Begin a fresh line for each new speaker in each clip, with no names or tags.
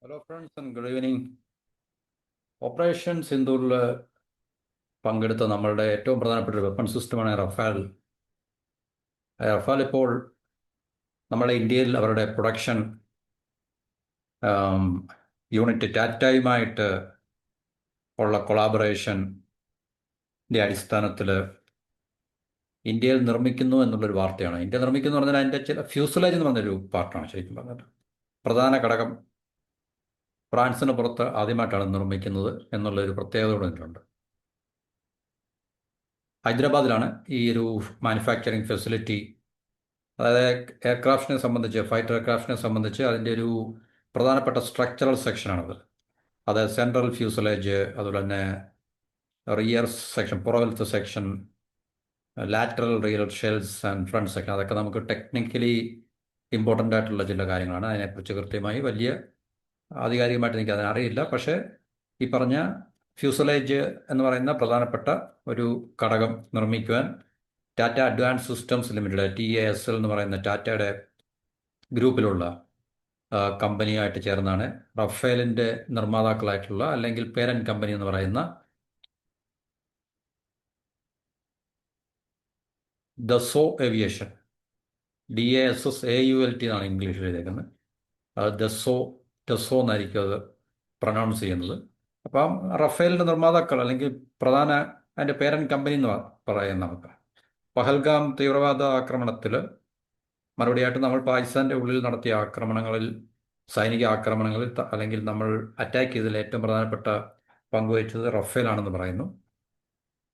Hello friends and good evening. Operation സിന്ദൂറിൽ പങ്കെടുത്ത നമ്മളുടെ ഏറ്റവും പ്രധാനപ്പെട്ട ഒരു വെപ്പൺ സിസ്റ്റമാണ് റഫാൽ. റഫാൽ ഇപ്പോൾ നമ്മുടെ ഇന്ത്യയിൽ അവരുടെ പ്രൊഡക്ഷൻ യൂണിറ്റ് ടാറ്റയുമായിട്ട് ഉള്ള കൊളാബറേഷൻ്റെ അടിസ്ഥാനത്തിൽ ഇന്ത്യയിൽ നിർമ്മിക്കുന്നു എന്നുള്ളൊരു വാർത്തയാണ്. ഇന്ത്യ നിർമ്മിക്കുന്നു എന്ന് പറഞ്ഞാൽ അതിൻ്റെ ചില ഫ്യൂസലേജ് എന്ന് പറഞ്ഞൊരു പാർട്ടാണ് ശരിക്കും പറഞ്ഞത്. പ്രധാന ഘടകം ഫ്രാൻസിന് പുറത്ത് ആദ്യമായിട്ടാണ് നിർമ്മിക്കുന്നത് എന്നുള്ളൊരു പ്രത്യേകത കൂടെ ഇതിലുണ്ട്. ഹൈദരാബാദിലാണ് ഈ ഒരു മാനുഫാക്ചറിങ് ഫെസിലിറ്റി. അതായത് എയർക്രാഫ്റ്റിനെ സംബന്ധിച്ച്, ഫൈറ്റർ എയർക്രാഫ്റ്റിനെ സംബന്ധിച്ച് അതിൻ്റെ ഒരു പ്രധാനപ്പെട്ട സ്ട്രക്ചറൽ സെക്ഷനാണത്. അത് സെൻട്രൽ ഫ്യൂസലേജ്, അതുപോലെ തന്നെ റിയർ സെക്ഷൻ, പുറകിലത്തെ section, lateral rear shells and front section, അതൊക്കെ നമുക്ക് ടെക്നിക്കലി ഇമ്പോർട്ടൻ്റ് ആയിട്ടുള്ള ചില കാര്യങ്ങളാണ്. അതിനെക്കുറിച്ച് കൃത്യമായി വലിയ ആധികാരികമായിട്ട് എനിക്ക് അതിനറിയില്ല. പക്ഷേ ഈ പറഞ്ഞ ഫ്യൂസലേജ് എന്ന് പറയുന്ന പ്രധാനപ്പെട്ട ഒരു ഘടകം നിർമ്മിക്കുവാൻ Tata Advance Systems Limited, TASL എന്ന് പറയുന്ന ടാറ്റയുടെ ഗ്രൂപ്പിലുള്ള കമ്പനിയായിട്ട് ചേർന്നാണ് റഫേലിൻ്റെ നിർമ്മാതാക്കളായിട്ടുള്ള, അല്ലെങ്കിൽ പേരന്റ് കമ്പനി എന്ന് പറയുന്ന ദസോ ഏവിയേഷൻ, DASSAULT എന്നാണ് ഇംഗ്ലീഷിൽ എഴുതിയേക്കുന്നത്. അത് ഡെസോ എന്നായിരിക്കും അത് പ്രൊനൗൺസ് ചെയ്യുന്നത്. അപ്പം റഫേലിൻ്റെ നിർമ്മാതാക്കൾ, അല്ലെങ്കിൽ പ്രധാന അതിൻ്റെ പേരന്റ് കമ്പനി എന്ന് പറയാം നമുക്ക്. പഹൽഗാം തീവ്രവാദ ആക്രമണത്തിൽ മറുപടിയായിട്ട് നമ്മൾ പാകിസ്ഥാൻ്റെ ഉള്ളിൽ നടത്തിയ ആക്രമണങ്ങളിൽ, സൈനിക ആക്രമണങ്ങളിൽ, അല്ലെങ്കിൽ നമ്മൾ അറ്റാക്ക് ചെയ്തതിൽ ഏറ്റവും പ്രധാനപ്പെട്ട പങ്കുവഹിച്ചത് റഫേലാണെന്ന് പറയുന്നു.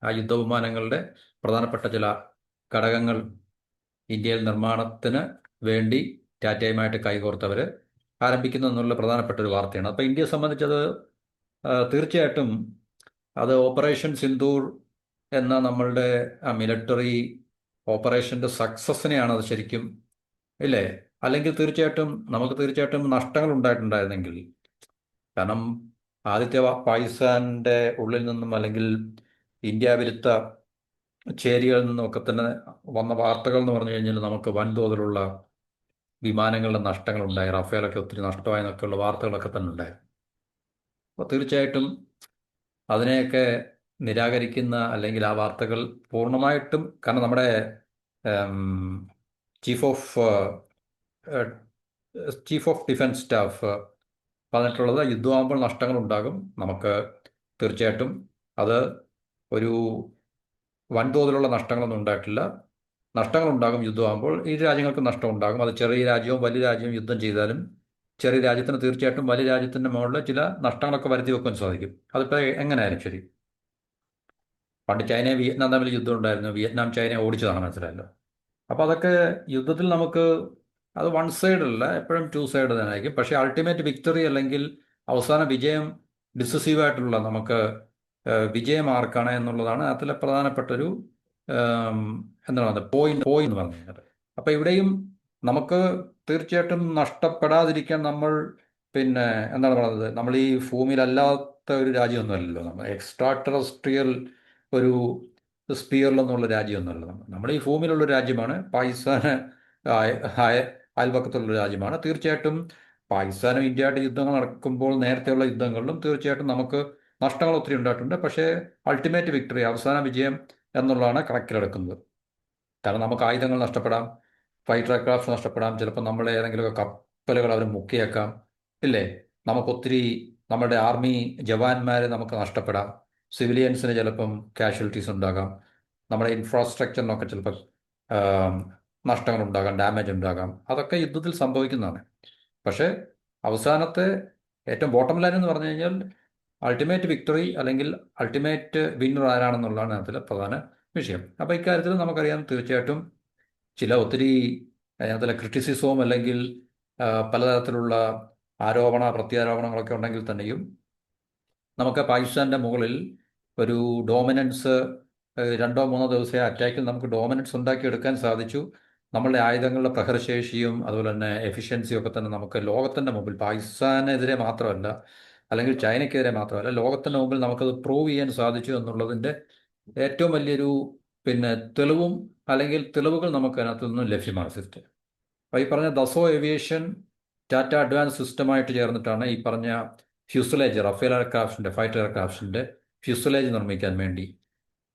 ആ യുദ്ധവിമാനങ്ങളുടെ പ്രധാനപ്പെട്ട ചില ഘടകങ്ങൾ ഇന്ത്യയിൽ നിർമ്മാണത്തിന് വേണ്ടി ടാറ്റയുമായിട്ട് കൈകോർത്തവർ ആരംഭിക്കുന്നു എന്നുള്ള പ്രധാനപ്പെട്ട ഒരു വാർത്തയാണ്. അപ്പോൾ ഇന്ത്യയെ സംബന്ധിച്ചത് തീർച്ചയായിട്ടും അത് ഓപ്പറേഷൻ സിന്ദൂർ എന്ന നമ്മളുടെ മിലിറ്ററി ഓപ്പറേഷൻ്റെ സക്സസ്സിനെയാണ് അത് ശരിക്കും, ഇല്ലേ? അല്ലെങ്കിൽ തീർച്ചയായിട്ടും നഷ്ടങ്ങൾ ഉണ്ടായിട്ടുണ്ടായിരുന്നെങ്കിൽ, കാരണം ആദ്യത്തെ പാകിസ്ഥാൻ്റെ ഉള്ളിൽ നിന്നും, അല്ലെങ്കിൽ ഇന്ത്യ വിരുദ്ധ ചേരികളിൽ നിന്നുമൊക്കെ തന്നെ വന്ന വാർത്തകൾ എന്ന് പറഞ്ഞു കഴിഞ്ഞാൽ നമുക്ക് വൻതോതിലുള്ള വിമാനങ്ങളുടെ നഷ്ടങ്ങളുണ്ടായി, റഫേലൊക്കെ ഒത്തിരി നഷ്ടമായെന്നൊക്കെയുള്ള വാർത്തകളൊക്കെ തന്നെ ഉണ്ടായി. അപ്പോൾ തീർച്ചയായിട്ടും അതിനെയൊക്കെ നിരാകരിക്കുന്ന, അല്ലെങ്കിൽ ആ വാർത്തകൾ പൂർണ്ണമായിട്ടും, കാരണം നമ്മുടെ ചീഫ് ഓഫ് ഡിഫൻസ് സ്റ്റാഫ് പറഞ്ഞിട്ടുള്ളത് യുദ്ധമാകുമ്പോൾ നഷ്ടങ്ങളുണ്ടാകും. നമുക്ക് തീർച്ചയായിട്ടും അത് ഒരു വൻതോതിലുള്ള നഷ്ടങ്ങളൊന്നും ഉണ്ടായിട്ടില്ല. നഷ്ടങ്ങളുണ്ടാകും യുദ്ധമാകുമ്പോൾ. ഈ രാജ്യങ്ങൾക്ക് നഷ്ടമുണ്ടാകും. അത് ചെറിയ രാജ്യവും വലിയ രാജ്യവും യുദ്ധം ചെയ്താലും ചെറിയ രാജ്യത്തിന് തീർച്ചയായിട്ടും വലിയ രാജ്യത്തിൻ്റെ മുകളിൽ ചില നഷ്ടങ്ങളൊക്കെ വരുത്തി വെക്കാൻ സാധിക്കും. അതിപ്പോൾ എങ്ങനെയായാലും ശരി. പണ്ട് ചൈനയും വിയറ്റ്നാം തമ്മിൽ യുദ്ധം ഉണ്ടായിരുന്നു. വിയറ്റ്നാം ചൈനയെ ഓടിച്ചതാണ്, മനസ്സിലായല്ലോ. അപ്പോൾ അതൊക്കെ യുദ്ധത്തിൽ നമുക്ക് അത് വൺ സൈഡ് അല്ല, എപ്പോഴും ടു സൈഡ് തന്നെ ആയിരിക്കും. പക്ഷേ അൾട്ടിമേറ്റ് വിക്ടറി, അല്ലെങ്കിൽ അവസാന വിജയം, ഡിസിസീവായിട്ടുള്ള നമുക്ക് വിജയം ആർക്കാണ് എന്നുള്ളതാണ് അതിലെ പ്രധാനപ്പെട്ടൊരു എന്താണ് പറയുന്നത്, പോയിന്റ് എന്ന് പറഞ്ഞു കഴിഞ്ഞാൽ. അപ്പോൾ ഇവിടെയും നമുക്ക് തീർച്ചയായിട്ടും നഷ്ടപ്പെടാതിരിക്കാൻ നമ്മൾ, പിന്നെ എന്താണ് പറയുന്നത്, നമ്മൾ ഈ ഭൂമിയിലല്ലാത്ത ഒരു രാജ്യമൊന്നുമല്ലല്ലോ. നമ്മൾ എക്സ്ട്രാ ടെറസ്ട്രിയൽ ഒരു സ്പിയറിലൊന്നുള്ള രാജ്യമൊന്നുമല്ല. നമ്മൾ ഈ ഭൂമിയിലുള്ള രാജ്യമാണ്. പാകിസ്ഥാന് അയൽപക്കത്തുള്ള രാജ്യമാണ്. തീർച്ചയായിട്ടും പാകിസ്ഥാനും ഇന്ത്യയായിട്ട് യുദ്ധങ്ങൾ നടക്കുമ്പോൾ, നേരത്തെയുള്ള യുദ്ധങ്ങളിലും തീർച്ചയായിട്ടും നമുക്ക് നഷ്ടങ്ങൾ ഒത്തിരി ഉണ്ടായിട്ടുണ്ട്. പക്ഷേ അൾട്ടിമേറ്റ് വിക്ടറി, അവസാന വിജയം എന്നുള്ളതാണ് കണക്കിലെടുക്കുന്നത്. കാരണം നമുക്ക് ആയുധങ്ങൾ നഷ്ടപ്പെടാം, ഫൈറ്റർ എയർക്രാഫ്റ്റ് നഷ്ടപ്പെടാം, ചിലപ്പോൾ നമ്മളെ ഏതെങ്കിലുമൊക്കെ കപ്പലുകൾ അവർ മുക്കിയേക്കാം, ഇല്ലേ? നമുക്കൊത്തിരി നമ്മുടെ ആർമി ജവാന്മാരെ നമുക്ക് നഷ്ടപ്പെടാം. സിവിലിയൻസിന് ചിലപ്പം കാഷ്വാലിറ്റീസ് ഉണ്ടാകാം. നമ്മുടെ ഇൻഫ്രാസ്ട്രക്ചറിനൊക്കെ ചിലപ്പോൾ നഷ്ടങ്ങൾ ഉണ്ടാകാം, ഡാമേജ് ഉണ്ടാകാം. അതൊക്കെ യുദ്ധത്തിൽ സംഭവിക്കുന്നതാണ്. പക്ഷേ അവസാനത്തെ ഏറ്റവും ബോട്ടം ലൈൻ എന്ന് പറഞ്ഞു കഴിഞ്ഞാൽ അൾട്ടിമേറ്റ് വിക്ടറി, അല്ലെങ്കിൽ അൾട്ടിമേറ്റ് വിന്നർ ആരാണെന്നുള്ളതാണ് അതിലെ പ്രധാന വിഷയം. അപ്പോൾ ഇക്കാര്യത്തിൽ നമുക്കറിയാം, തീർച്ചയായിട്ടും ഒത്തിരി അതിലെ ക്രിറ്റിസിസവും, അല്ലെങ്കിൽ പലതരത്തിലുള്ള ആരോപണ പ്രത്യാരോപണങ്ങളൊക്കെ ഉണ്ടെങ്കിൽ തന്നെയും നമുക്ക് പാകിസ്ഥാൻ്റെ മുകളിൽ ഒരു ഡോമിനൻസ്, 2-3 ദിവസത്തെ അറ്റാക്കിൽ നമുക്ക് ഡോമിനൻസ് ഉണ്ടാക്കിയെടുക്കാൻ സാധിച്ചു. നമ്മളുടെ ആയുധങ്ങളുടെ പ്രഹരശേഷിയും അതുപോലെ തന്നെ എഫിഷ്യൻസിയും ഒക്കെ തന്നെ നമുക്ക് ലോകത്തിൻ്റെ മുമ്പിൽ, പാകിസ്ഥാനെതിരെ മാത്രമല്ല, അല്ലെങ്കിൽ ചൈനയ്ക്കെതിരെ മാത്രമല്ല, ലോകത്തിൻ്റെ മുമ്പിൽ നമുക്കത് പ്രൂവ് ചെയ്യാൻ സാധിച്ചു എന്നുള്ളതിൻ്റെ ഏറ്റവും വലിയൊരു തെളിവും, അല്ലെങ്കിൽ തെളിവുകൾ നമുക്ക് അതിനകത്ത് നിന്നും ലഭ്യമാണ് സിസ്റ്റം. അപ്പോൾ ഈ പറഞ്ഞ ദസോ ഏവിയേഷൻ ടാറ്റ അഡ്വാൻസ് സിസ്റ്റമായിട്ട് ചേർന്നിട്ടാണ് ഈ പറഞ്ഞ ഫ്യൂസലേജ്, റഫേൽ എയർക്രാഫ്റ്റിൻ്റെ, ഫൈറ്റർ എയർക്രാഫ്റ്റിൻ്റെ ഫ്യൂസലേജ് നിർമ്മിക്കാൻ വേണ്ടി.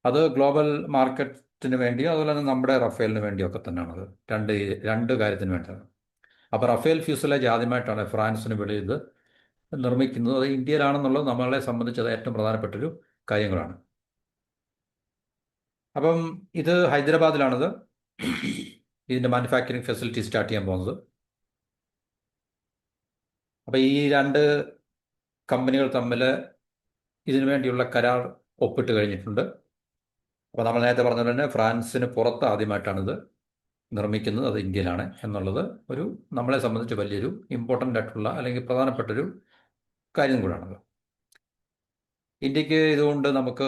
അത് ഗ്ലോബൽ മാർക്കറ്റിന് വേണ്ടിയും അതുപോലെ തന്നെ നമ്മുടെ റഫേലിന് വേണ്ടിയും ഒക്കെ തന്നെയാണത്. രണ്ട് രണ്ട് കാര്യത്തിന് വേണ്ടിയാണ്. അപ്പോൾ റഫേൽ ഫ്യൂസലേജ് ആദ്യമായിട്ടാണ് ഫ്രാൻസിന് വെളിയിൽ നിർമ്മിക്കുന്നത്. അത് ഇന്ത്യയിലാണെന്നുള്ളത് നമ്മളെ സംബന്ധിച്ച് അത് ഏറ്റവും പ്രധാനപ്പെട്ടൊരു കാര്യങ്ങളാണ്. അപ്പം ഇത് ഹൈദരാബാദിലാണിത് ഇതിൻ്റെ മാനുഫാക്ചറിങ് ഫെസിലിറ്റി സ്റ്റാർട്ട് ചെയ്യാൻ പോകുന്നത്. അപ്പോൾ ഈ രണ്ട് കമ്പനികൾ തമ്മിൽ ഇതിനു വേണ്ടിയുള്ള കരാർ ഒപ്പിട്ട് കഴിഞ്ഞിട്ടുണ്ട്. അപ്പോൾ നമ്മൾ നേരത്തെ പറഞ്ഞ തന്നെ ഫ്രാൻസിന് പുറത്ത് ആദ്യമായിട്ടാണിത് നിർമ്മിക്കുന്നത്, അത് ഇന്ത്യയിലാണ് എന്നുള്ളത് ഒരു നമ്മളെ സംബന്ധിച്ച് വലിയൊരു ഇമ്പോർട്ടൻ്റ് ആയിട്ടുള്ള അല്ലെങ്കിൽ പ്രധാനപ്പെട്ടൊരു കാര്യം കൂടാണത്. ഇന്ത്യക്ക് ഇതുകൊണ്ട് നമുക്ക്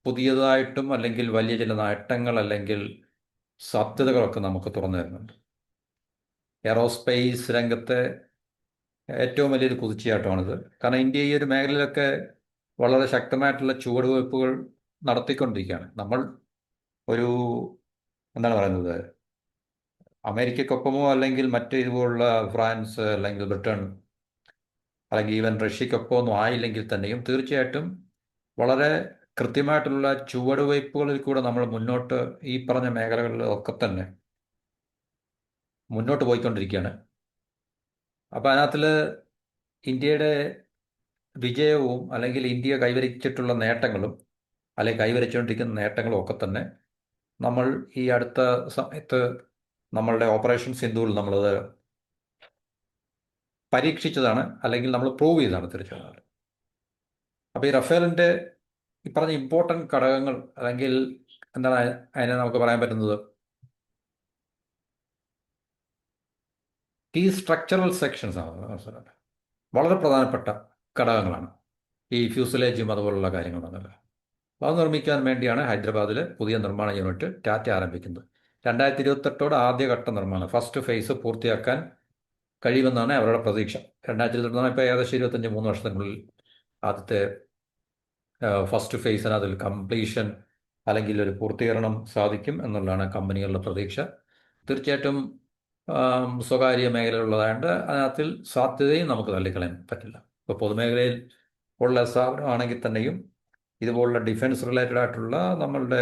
പുതിയതായിട്ടും അല്ലെങ്കിൽ വലിയ ചില നേട്ടങ്ങൾ അല്ലെങ്കിൽ സാധ്യതകളൊക്കെ നമുക്ക് തുറന്നു തരുന്നുണ്ട്. എയറോസ്പേസ് രംഗത്തെ ഏറ്റവും വലിയൊരു കുതിച്ചുചാട്ടമാണിത്. കാരണം ഇന്ത്യ ഈ ഒരു മേഖലയിലൊക്കെ വളരെ ശക്തമായിട്ടുള്ള ചുവടുവയ്പ്പുകൾ നടത്തിക്കൊണ്ടിരിക്കുകയാണ്. നമ്മൾ ഒരു എന്താണ് പറയുന്നത്, അമേരിക്കക്കൊപ്പമോ അല്ലെങ്കിൽ മറ്റ് ഇതുപോലുള്ള ഫ്രാൻസ് അല്ലെങ്കിൽ ബ്രിട്ടൻ അല്ലെങ്കിൽ ഈവൻ റഷ്യക്കൊപ്പമോ ഒന്നും ആയില്ലെങ്കിൽ തന്നെയും തീർച്ചയായിട്ടും വളരെ കൃത്യമായിട്ടുള്ള ചുവടുവയ്പ്പുകളിൽ കൂടെ നമ്മൾ മുന്നോട്ട് ഈ പറഞ്ഞ മേഖലകളിലൊക്കെ തന്നെ മുന്നോട്ട് പോയിക്കൊണ്ടിരിക്കുകയാണ്. അപ്പോൾ അതിനകത്തിൽ ഇന്ത്യയുടെ വിജയവും അല്ലെങ്കിൽ ഇന്ത്യ കൈവരിച്ചിട്ടുള്ള നേട്ടങ്ങളും അല്ലെങ്കിൽ കൈവരിച്ചുകൊണ്ടിരിക്കുന്ന നേട്ടങ്ങളും ഒക്കെ തന്നെ നമ്മൾ ഈ അടുത്ത സമയത്ത് നമ്മളുടെ ഓപ്പറേഷൻ സിന്ധുവിൽ നമ്മളത് പരീക്ഷിച്ചതാണ് അല്ലെങ്കിൽ നമ്മൾ പ്രൂവ് ചെയ്തതാണ് തീർച്ചയായും. അപ്പോൾ ഈ റഫേലിൻ്റെ ഈ പറഞ്ഞ ഇമ്പോർട്ടൻ്റ് ഘടകങ്ങൾ അല്ലെങ്കിൽ എന്താണ് അതിനെ നമുക്ക് പറയാൻ പറ്റുന്നത്, ഈ സ്ട്രക്ചറൽ സെക്ഷൻസ് ആണ് വളരെ പ്രധാനപ്പെട്ട ഘടകങ്ങളാണ് ഈ ഫ്യൂസലേജും അതുപോലുള്ള കാര്യങ്ങൾ തന്നെയല്ല. അപ്പോൾ അത് നിർമ്മിക്കാൻ വേണ്ടിയാണ് ഹൈദരാബാദിൽ പുതിയ നിർമ്മാണ യൂണിറ്റ് ടാറ്റ ആരംഭിക്കുന്നത്. 2028 ആദ്യഘട്ട നിർമ്മാണം ഫസ്റ്റ് ഫേസ് പൂർത്തിയാക്കാൻ കഴിയുമെന്നാണ് അവരുടെ പ്രതീക്ഷ. 2028 ഇപ്പോൾ ഏകദേശം 23 വർഷത്തിനുള്ളിൽ ആദ്യത്തെ ഫസ്റ്റ് ഫേസിന് അതിൽ കംപ്ലീഷൻ അല്ലെങ്കിൽ ഒരു പൂർത്തീകരണം സാധിക്കും എന്നുള്ളതാണ് കമ്പനികളുടെ പ്രതീക്ഷ. തീർച്ചയായിട്ടും സ്വകാര്യ മേഖലയിലുള്ളതായതുകൊണ്ട് അതിനകത്തിൽ സാധ്യതയും നമുക്ക് തള്ളിക്കളയാൻ പറ്റില്ല. ഇപ്പോൾ പൊതുമേഖലയിൽ ഉള്ള സ്ഥാപനമാണെങ്കിൽ തന്നെയും ഇതുപോലുള്ള ഡിഫൻസ് റിലേറ്റഡ് ആയിട്ടുള്ള നമ്മളുടെ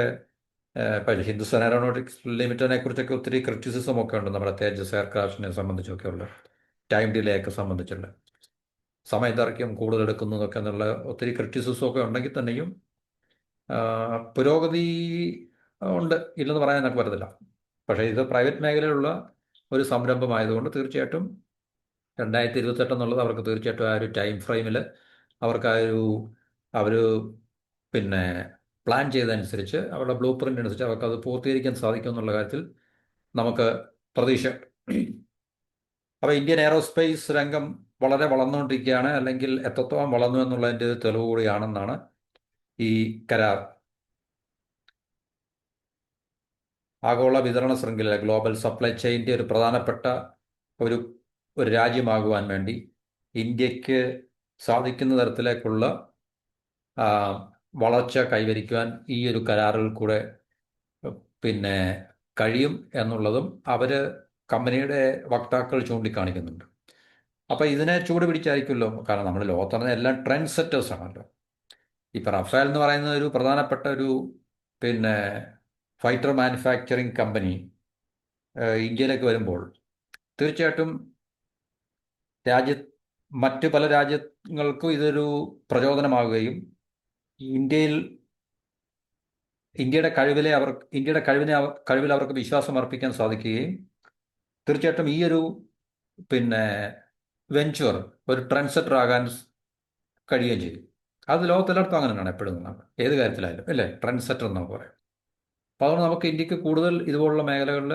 ഇപ്പോൾ ഹിന്ദുസ്ഥാൻ എയറോനോട്ടിക്സ് ലിമിറ്റഡിനെ കുറിച്ചൊക്കെ ഒത്തിരി ക്രിറ്റിസിസം ഒക്കെ ഉണ്ട്. നമ്മുടെ തേജസ് എയർക്രാഫ്റ്റിനെ സംബന്ധിച്ചൊക്കെയുള്ള ടൈം ഡിലേ ഒക്കെ സംബന്ധിച്ചുള്ള സമയദൈർഘ്യം കൂടുതൽ എടുക്കുന്നതൊക്കെ എന്നുള്ള ഒത്തിരി ക്രിറ്റിസിസം ഒക്കെ ഉണ്ടെങ്കിൽ തന്നെയും പുരോഗതി ഉണ്ട്, ഇല്ലെന്ന് പറയാൻ നമുക്ക് പറ്റത്തില്ല. പക്ഷേ ഇത് പ്രൈവറ്റ് മേഖലയിലുള്ള ഒരു സംരംഭമായതുകൊണ്ട് തീർച്ചയായിട്ടും 2028 എന്നുള്ളത് അവർക്ക് തീർച്ചയായിട്ടും ആ ഒരു ടൈം ഫ്രെയിമിൽ അവർക്ക് അവർ പിന്നെ പ്ലാൻ ചെയ്തതനുസരിച്ച് അവരുടെ ബ്ലൂ പ്രിൻ്റ് അനുസരിച്ച് അവർക്ക് അത് പൂർത്തീകരിക്കാൻ സാധിക്കും എന്നുള്ള കാര്യത്തിൽ നമുക്ക് പ്രതീക്ഷ. അപ്പോൾ ഇന്ത്യൻ എയറോസ്പേസ് രംഗം വളരെ വളർന്നുകൊണ്ടിരിക്കുകയാണ്, അല്ലെങ്കിൽ എത്രത്തോളം വളർന്നു എന്നുള്ളതിൻ്റെ തെളിവ് കൂടിയാണെന്നാണ് ഈ കരാർ. ആഗോള വിതരണ ശൃംഖല ഗ്ലോബൽ സപ്ലൈ ചെയിൻ്റെ ഒരു പ്രധാനപ്പെട്ട ഒരു ഒരു രാജ്യമാകുവാൻ വേണ്ടി ഇന്ത്യക്ക് സാധിക്കുന്ന തരത്തിലേക്കുള്ള വളർച്ച കൈവരിക്കുവാൻ ഈ ഒരു കരാറിൽ കൂടെ പിന്നെ കഴിയും എന്നുള്ളതും അവർ കമ്പനിയുടെ വക്താക്കൾ ചൂണ്ടിക്കാണിക്കുന്നുണ്ട്. അപ്പോൾ ഇതിനെ ചൂട് പിടിച്ചായിരിക്കുമല്ലോ, കാരണം നമ്മൾ ലോകത്ത് പറഞ്ഞ എല്ലാം ട്രെൻഡ് സെറ്റേഴ്സ് ആണല്ലോ. ഇപ്പം റഫേൽ എന്ന് പറയുന്ന ഒരു പ്രധാനപ്പെട്ട ഒരു പിന്നെ ഫൈറ്റർ മാനുഫാക്ചറിങ് കമ്പനി ഇന്ത്യയിലേക്ക് വരുമ്പോൾ തീർച്ചയായിട്ടും മറ്റ് പല രാജ്യങ്ങൾക്കും ഇതൊരു പ്രചോദനമാവുകയും ഇന്ത്യയുടെ കഴിവിൽ അവർക്ക് വിശ്വാസം അർപ്പിക്കാൻ സാധിക്കുകയും തീർച്ചയായിട്ടും ഈ ഒരു പിന്നെ വെഞ്ചർ ഒരു ട്രെൻഡ് സെറ്റർ ആകാൻ കഴിയുകയും ചെയ്യും. അത് ലോകത്തെല്ലായിടത്തും അങ്ങനെ തന്നെയാണ് എപ്പോഴും, ഏത് കാര്യത്തിലായാലും അല്ലേ, ട്രെൻഡ് സെറ്റർ എന്ന് നമുക്ക് പറയാം. അപ്പോൾ അതുകൊണ്ട് നമുക്ക് ഇന്ത്യക്ക് കൂടുതൽ ഇതുപോലുള്ള മേഖലകളിൽ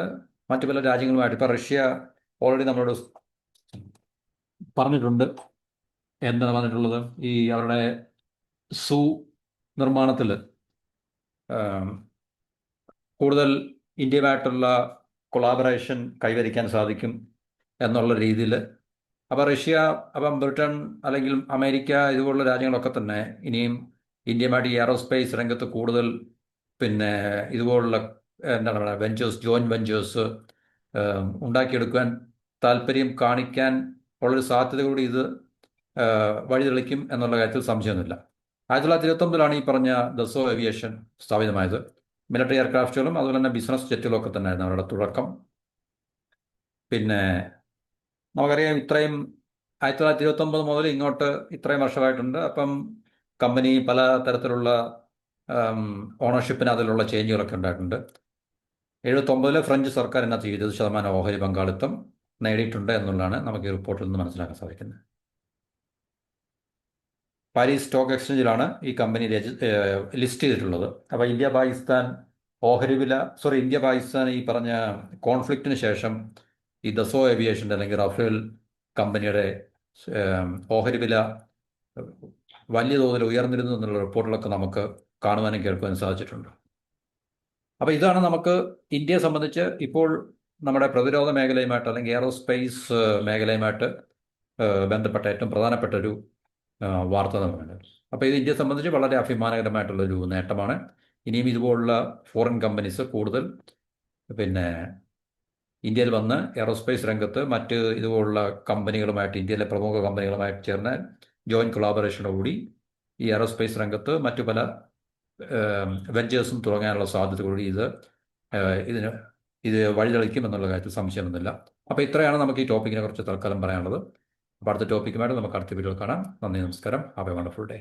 മറ്റു പല രാജ്യങ്ങളുമായിട്ട് ഇപ്പോൾ റഷ്യ ഓൾറെഡി നമ്മളോട് പറഞ്ഞിട്ടുണ്ട്. എന്താണ് പറഞ്ഞിട്ടുള്ളത്, ഈ അവരുടെ സു നിർമ്മാണത്തിൽ കൂടുതൽ ഇന്ത്യയുമായിട്ടുള്ള കൊളാബറേഷൻ കൈവരിക്കാൻ സാധിക്കും എന്നുള്ള രീതിയിൽ. അപ്പോൾ റഷ്യ, അപ്പം ബ്രിട്ടൻ അല്ലെങ്കിൽ അമേരിക്ക ഇതുപോലുള്ള രാജ്യങ്ങളൊക്കെ തന്നെ ഇനിയും ഇന്ത്യയുമായിട്ട് ഈ എയറോസ്പേസ് രംഗത്ത് കൂടുതൽ പിന്നെ ഇതുപോലുള്ള എന്താണ് പറയുക ജോയിൻറ്റ് വെഞ്ചേഴ്സ് ഉണ്ടാക്കിയെടുക്കുവാൻ താല്പര്യം കാണിക്കാൻ ഉള്ളൊരു സാധ്യത കൂടി ഇത് വഴിതെളിക്കും എന്നുള്ള കാര്യത്തിൽ സംശയമൊന്നുമില്ല. 1929 ഈ പറഞ്ഞ ദസോ ഏവിയേഷൻ സ്ഥാപിതമായത്. മിലിറ്ററി എയർക്രാഫ്റ്റുകളും അതുപോലെ തന്നെ ബിസിനസ് ജെറ്റുകളും ഒക്കെ തന്നെയായിരുന്നു അവരുടെ തുടക്കം. പിന്നെ നമുക്കറിയാം ഇത്രയും 1929 മുതൽ ഇങ്ങോട്ട് ഇത്രയും വർഷമായിട്ടുണ്ട്. അപ്പം കമ്പനി പല തരത്തിലുള്ള ഓണർഷിപ്പിന് അതിലുള്ള ചേഞ്ചുകളൊക്കെ ഉണ്ടായിട്ടുണ്ട്. 1979 ഫ്രഞ്ച് സർക്കാർ ഇതിനകത്ത് 20% ഓഹരി പങ്കാളിത്തം നേടിയിട്ടുണ്ട് എന്നുള്ളതാണ് നമുക്ക് ഈ റിപ്പോർട്ടിൽ നിന്ന് മനസ്സിലാക്കാൻ സാധിക്കുന്നത്. പാരീസ് സ്റ്റോക്ക് എക്സ്ചേഞ്ചിലാണ് ഈ കമ്പനി ലിസ്റ്റ് ചെയ്തിട്ടുള്ളത്. അപ്പോൾ ഇന്ത്യ പാകിസ്ഥാൻ ഈ പറഞ്ഞ കോൺഫ്ലിക്റ്റിന് ശേഷം ഈ ദസോ ഏവിയേഷൻ്റെ അല്ലെങ്കിൽ റഫേൽ കമ്പനിയുടെ ഓഹരി വില വലിയ തോതിൽ ഉയർന്നിരുന്നു എന്നുള്ള റിപ്പോർട്ടുകളൊക്കെ നമുക്ക് കാണുവാനും കേൾക്കുവാനും സാധിച്ചിട്ടുണ്ട്. അപ്പോൾ ഇതാണ് നമുക്ക് ഇന്ത്യയെ സംബന്ധിച്ച് ഇപ്പോൾ നമ്മുടെ പ്രതിരോധ മേഖലയുമായിട്ട് അല്ലെങ്കിൽ എയറോസ്പേസ് മേഖലയുമായിട്ട് ബന്ധപ്പെട്ട ഏറ്റവും പ്രധാനപ്പെട്ട ഒരു വാർത്ത നമുക്ക്. അപ്പോൾ ഇത് ഇന്ത്യയെ സംബന്ധിച്ച് വളരെ അഭിമാനകരമായിട്ടുള്ളൊരു നേട്ടമാണ്. ഇനിയും ഇതുപോലുള്ള ഫോറിൻ കമ്പനീസ് കൂടുതൽ പിന്നെ ഇന്ത്യയിൽ വന്ന് എയറോസ്പേസ് രംഗത്ത് മറ്റ് ഇതുപോലുള്ള കമ്പനികളുമായിട്ട്, ഇന്ത്യയിലെ പ്രമുഖ കമ്പനികളുമായിട്ട് ചേർന്ന് ജോയിൻറ്റ് കൊളാബറേഷനോടുകൂടി ഈ എയറോസ്പേസ് രംഗത്ത് മറ്റു പല വെഞ്ചേഴ്സും തുടങ്ങാനുള്ള സാധ്യത കൂടി ഇത് വഴിതെളിക്കും എന്നുള്ള കാര്യത്തിൽ സംശയമൊന്നുമില്ല. അപ്പോൾ ഇത്രയാണ് നമുക്ക് ഈ ടോപ്പിക്കിനെ കുറിച്ച് തൽക്കാലം പറയാനുള്ളത്. അപ്പോൾ അടുത്ത ടോപ്പിക്കുമായിട്ട് നമുക്ക് അടുത്ത വീഡിയോ കാണാം. നന്ദി, നമസ്കാരം. Have A wonderful day.